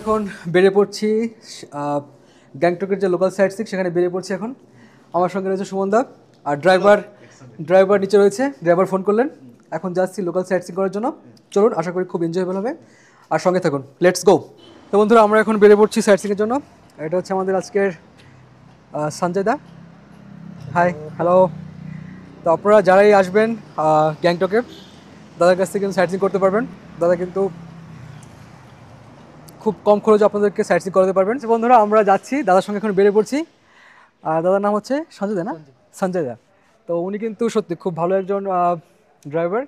এখন বেরিয়ে পড়ছি গ্যাংটকের যে লোকাল সাইট সিক সেখানে বেরিয়ে পড়ছি এখন। আমার সঙ্গে রয়েছে সুমন দা আর ড্রাইভার নিচে রয়েছে। ড্রাইভার ফোন করলেন, এখন যাচ্ছি লোকাল সাইট সিং করার জন্য। চলুন, আশা করি খুব এনজয়েবল হবে আর সঙ্গে থাকুন। Let's go. তো বন্ধুরা, আমরা এখন বেরিয়ে পড়ছি সাইট সিংয়ের জন্য। এটা হচ্ছে আমাদের আজকের সঞ্জয় দা। High, hello. তো আপনারা যারাই আসবেন গ্যাংটকে, দাদার কাছ থেকে কিন্তু সাইট সিং করতে পারবেন। দাদা কিন্তু খুব কম খরচে আপনাদেরকে সাইট সিং করাতে পারবেন। বন্ধুরা, আমরা যাচ্ছি, দাদার সঙ্গে এখন বেরিয়ে পড়ছি। আর দাদার নাম হচ্ছে সঞ্জয় দা, না? সঞ্জয় দা। তো উনি কিন্তু সত্যি খুব ভালো একজন ড্রাইভার,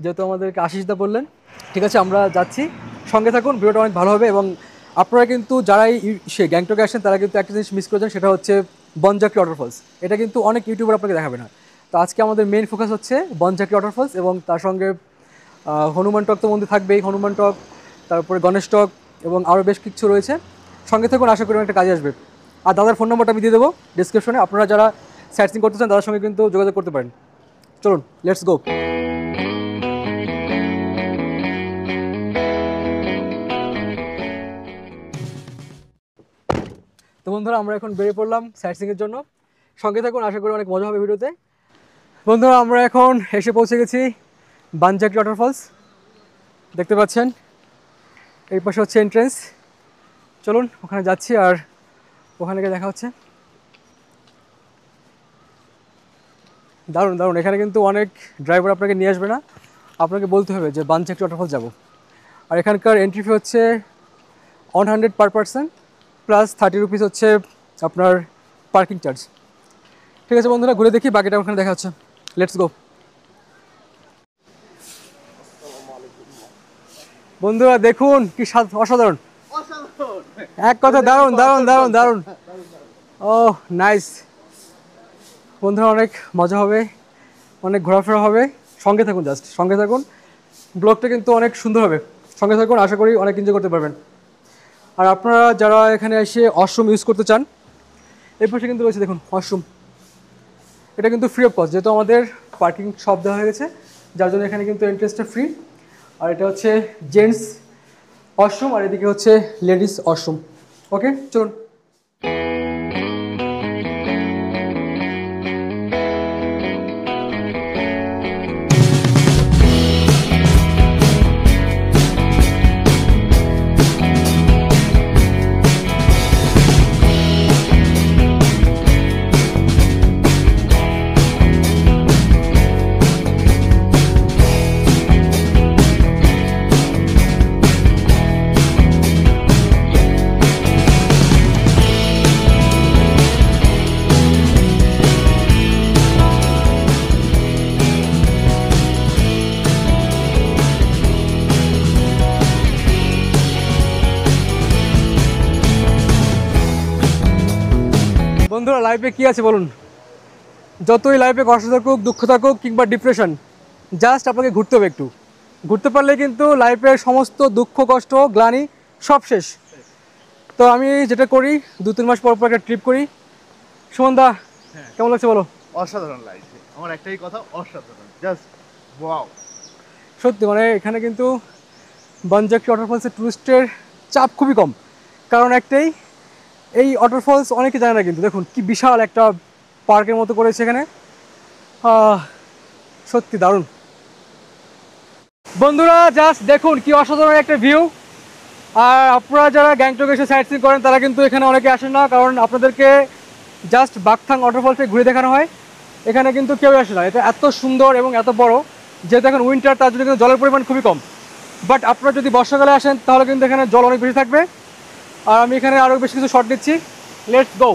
যেহেতু আমাদেরকে আশিস দা বললেন। ঠিক আছে, আমরা যাচ্ছি, সঙ্গে থাকুন, ভিডিওটা অনেক ভালো হবে। এবং আপনারা কিন্তু যারাই সে গ্যাংটকে আসেন তারা কিন্তু একটা জিনিস মিস করেছেন, সেটা হচ্ছে বনঝাঁকড়ি ওয়াটারফলস। এটা কিন্তু অনেক ইউটিউবার আপনাকে দেখাবে না। তো আজকে আমাদের মেইন ফোকাস হচ্ছে বনঝাঁকড়ি ওয়াটারফলস, এবং তার সঙ্গে হনুমান টক তো মন্দির থাকবেই, হনুমান টক, তারপরে গণেশ টক এবং আরও বেশ কিছু রয়েছে। সঙ্গে থাকুন, আশা করি একটা কাজে আসবে। আর দাদার ফোন নম্বরটা আমি দিয়ে দেবো ডিসক্রিপশনে। আপনারা যারা সাইট সিং করতে চান দাদার সঙ্গে কিন্তু যোগাযোগ করতে পারেন। চলুন, লেটস গো। তো বন্ধুরা, আমরা এখন বেরিয়ে পড়লাম সাইট সিংয়ের জন্য। সঙ্গে থাকুন, আশা করি অনেক মজা হবে ভিডিওতে। বন্ধুরা, আমরা এখন এসে পৌঁছে গেছি বনঝাঁকড়ি ওয়াটারফলস। দেখতে পাচ্ছেন এই পাশে হচ্ছে এন্ট্রেন্স। চলুন, ওখানে যাচ্ছি আর ওখানে গিয়ে দেখা হচ্ছে। দারুণ দারুণ। এখানে কিন্তু অনেক ড্রাইভার আপনাকে নিয়ে আসবে না, আপনাকে বলতে হবে যে বনঝাঁকড়ি ওয়াটারফলস যাব। আর এখানকার এন্ট্রি ফি হচ্ছে 100 পার পারসন, প্লাস 30 রুপিস হচ্ছে আপনার পার্কিং চার্জ। ঠিক আছে বন্ধুরা, ঘুরে দেখি, বাকিটা ওখানে দেখা হচ্ছে। Let's go. বন্ধুরা দেখুন কি অসাধারণ, এক কথা দারুণ দারুণ দারুণ দারুণ। ও নাইস। বন্ধুরা, অনেক মজা হবে, অনেক ঘোরাফেরা হবে। সঙ্গে থাকুন, জাস্ট সঙ্গে থাকুন, ব্লগটা কিন্তু অনেক সুন্দর হবে। সঙ্গে থাকুন, আশা করি অনেক এনজয় করতে পারবেন। আর আপনারা যারা এখানে এসে ওয়াশরুম ইউজ করতে চান, এই পাশে কিন্তু রয়েছে দেখুন ওয়াশরুম। এটা কিন্তু ফ্রি অফ কস্ট, যেহেতু আমাদের পার্কিং সব দেওয়া হয়ে গেছে, যার জন্য এখানে কিন্তু এন্ট্রেন্সটা ফ্রি। আর এটা হচ্ছে জেন্টস ওয়াশরুম আর এদিকে হচ্ছে লেডিস ওয়াশরুম। ওকে, চলুন। বন্ধুরা, লাইফে কি আছে বলুন? যতই লাইফে কষ্ট থাকুক, দুঃখ থাকুক কিংবা ডিপ্রেশন, জাস্ট আপনাকে ঘুরতে হবে। একটু ঘুরতে পারলে কিন্তু লাইফের সমস্ত দুঃখ কষ্ট গ্লানি সব শেষ। তো আমি যেটা করি, 2-3 মাস পর পর একটা ট্রিপ করি। সুমন দা, কেমন লাগছে বলো? অসাধারণ লাগছে, আমার একটাই কথা, অসাধারণ, জাস্ট ওয়াও। সত্যি মানে এখানে কিন্তু বনঝাঁকড়ি ওয়াটারফলসের টুরিস্টের চাপ খুবই কম, কারণ একটাই, এই ওয়াটারফলস অনেকে জানে না, কিন্তু দেখুন কি বিশাল একটা পার্কের মতো করেছে এখানে। সত্যি দারুণ। বন্ধুরা, জাস্ট দেখুন কি অসাধারণ একটা ভিউ। আর আপনারা যারা গ্যাংটকে এসে সাইট সিং করেন তারা কিন্তু এখানে অনেকে আসেন না, কারণ আপনাদেরকে জাস্ট বাকথাং ওয়াটারফলসে ঘুরে দেখানো হয়। এখানে কিন্তু কেউ আসে না। এটা এত সুন্দর এবং এত বড়, যেহেতু এখন উইন্টার, তার জন্য কিন্তু জলের পরিমাণ খুবই কম। বাট আপনারা যদি বর্ষাকালে আসেন তাহলে কিন্তু এখানে জল অনেক বেশি থাকবে। আর আমি এখানে আরও বেশি কিছু শট নিচ্ছি। Let's go.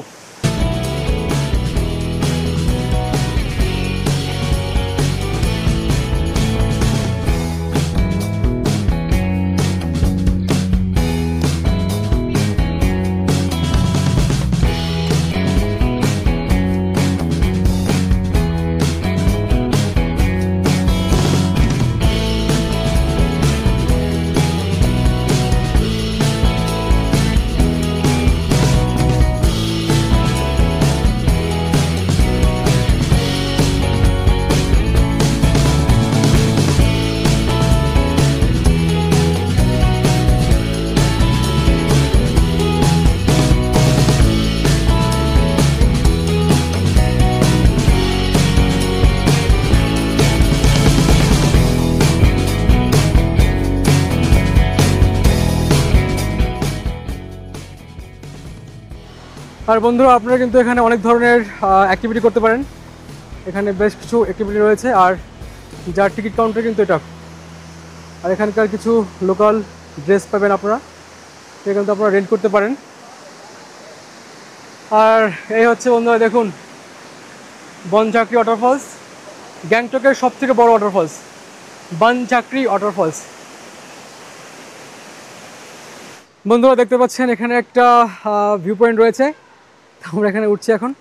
আর বন্ধুরা আপনারা কিন্তু এখানে অনেক ধরনের অ্যাক্টিভিটি করতে পারেন। এখানে বেশ কিছু অ্যাক্টিভিটি রয়েছে, আর যার টিকিট কাউন্টার কিন্তু এটা। আর এখানকার কিছু লোকাল ড্রেস পাবেন আপনারা, সেটা কিন্তু আপনারা রেন্ট করতে পারেন। আর এই হচ্ছে বন্ধুরা দেখুন বনঝাঁকরি ওয়াটারফলস, গ্যাংটকের সবথেকে বড় ওয়াটারফলস বনঝাঁকরি ওয়াটারফলস। বন্ধুরা দেখতে পাচ্ছেন এখানে একটা ভিউ পয়েন্ট রয়েছে, আমরা এখানে উঠছি এখন।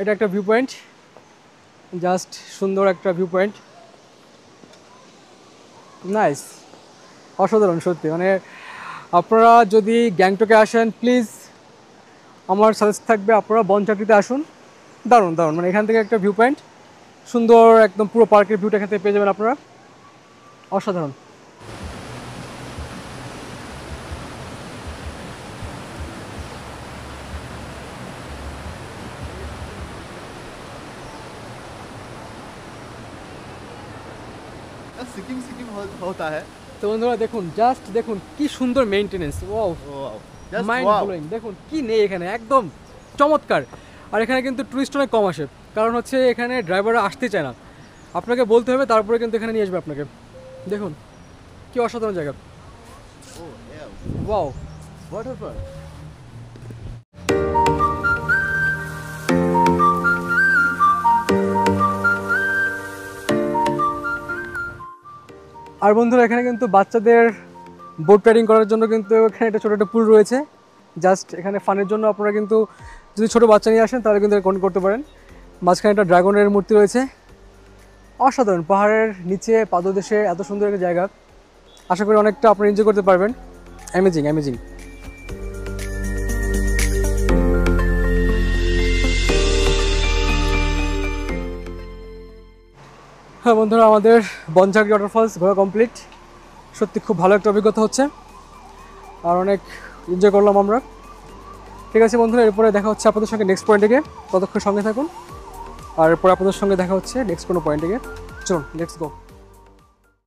এটা একটা ভিউ পয়েন্ট, জাস্ট সুন্দর একটা ভিউ পয়েন্ট, নাইস, অসাধারণ সত্যি। মানে আপনারা যদি গ্যাংটকে আসেন প্লিজ আমার সাজেস্ট থাকবে আপনারা বনঝাঁকরিতে আসুন। দারুণ দারুণ, মানে এখান থেকে একটা ভিউ পয়েন্ট সুন্দর, একদম পুরো পার্কের ভিউটা এখান থেকে পেয়ে যাবেন আপনারা, অসাধারণ। सिकिम सिकिम होता है। তো বন্ধুরা দেখুন, জাস্ট দেখুন কি সুন্দর maintenance, wow, Just mind wow. Blowing. দেখুন কি নেই এখানে, একদম চমৎকার। আর এখানে কিন্তু টুরিস্ট অনেক কম আসে, কারণ হচ্ছে এখানে ড্রাইভাররা আসতে চায় না, আপনাকে বলতে হবে তারপরে কিন্তু এখানে নিয়ে আসবে আপনাকে। দেখুন কি অসাধারণ জায়গা, Oh yeah. ওয়াও। Waterfall. আর বন্ধুরা এখানে কিন্তু বাচ্চাদের বোট রাইডিং করার জন্য কিন্তু এখানে একটা ছোটো একটা পুল রয়েছে, জাস্ট এখানে ফানের জন্য আপনারা কিন্তু যদি ছোটো বাচ্চা নিয়ে আসেন তাহলে কিন্তু কন্ট্যাক্ট করতে পারেন। মাঝখানে একটা ড্রাগনের মূর্তি রয়েছে, অসাধারণ। পাহাড়ের নিচে পাদদেশে এত সুন্দর একটা জায়গা, আশা করি অনেকটা আপনারা এনজয় করতে পারবেন। Amazing amazing. হ্যাঁ বন্ধুরা, আমাদের বনঝাঁকরি ওয়াটারফলস ঘোরা কমপ্লিট। সত্যি খুব ভালো একটা অভিজ্ঞতা হচ্ছে, আর অনেক এনজয় করলাম আমরা। ঠিক আছে বন্ধুরা, এরপরে দেখা হচ্ছে আপনাদের সঙ্গে নেক্সট পয়েন্টে গিয়ে, ততক্ষণ সঙ্গে থাকুন। আর এরপরে আপনাদের সঙ্গে দেখা হচ্ছে নেক্সট কোনো পয়েন্টে গিয়ে। চলুন লেটস গো।